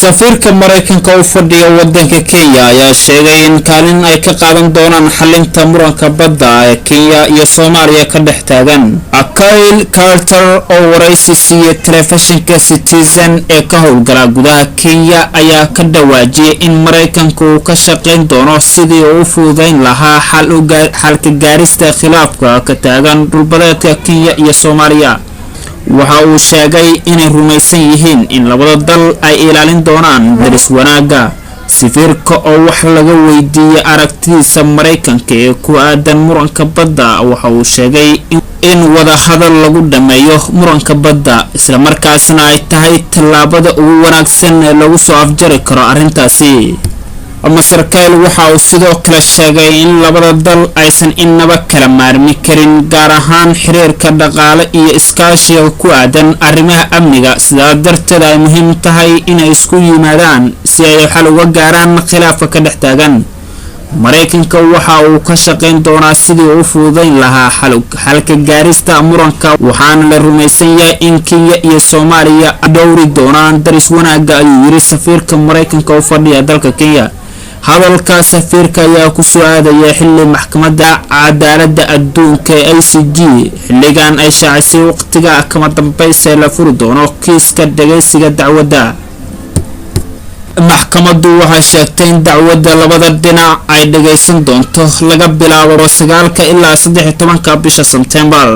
safiirka Maraykanka oo fadhiya wadanka Kenya ayaa sheegay in kaalin ay ka qaadan doonaan xalinta muranka badda ee Kenya iyo Soomaaliya ka dhex taagan. Kyle Carter oo waraysi siiyay telefishinka Citizen ee ka howlgala gudaha Kenya ayaa ka dhawaajiyay in Maraykanku uu ka shaqeyn doono sidii uu u fududeyn lahaa xal ka gaarista khilaafka ka taagan dhulbadeedka Kenya iyo Soomaaliya. waxa uu sheegay inay rumaysan yihiin in labada dal ay ilaalin doonaan daris wanaaga. safiirka oo wax laga weydiiyay aragtidiisa Maraykanka ee ku aadan muranka badda waxa uu sheegay in wada hadal lagu dhameeyo muranka badda isla markaasna ay tahay tallaabada ugu wanaagsan ee lagu soo afjari karo arrintaasi. masarkaal waxa uu sidoo kale sheegay in labada dal aysan inaba kala maarmi karin gaar ahaan xiriirka dhaqaale iyo iskaashiga ku aadan arrimaha amniga, sidaa darteed ay muhiim tahay inay isku yimaadaan si ay xal uga gaaraan khilaafka ka dhex taagan. Maraykanka waxa uu ka shaqeyn doonaa sidii uu fududeyn lahaa xalka gaarista muranka, waxaana la rumaysan yahay in Kenya iyo Soomaaliya ay dhowri doonaan daris wanaaga, ayuu yiri safiirka Maraykanka oo fadhiya dalka Kenya. hadalka safiirka ayaa ku soo aadaya xilli maxkamadda cadaaladda adduunka ee ICJ xilligan ay shaacisay waqtiga kama dambaysa la furi doono kiiska dhageysiga dacwadda. maxkamaddu waxay sheegtay in dacwadda labada dhinac ay dhageysan doonto laga bilaabo 9 ilaa 13 bisha September.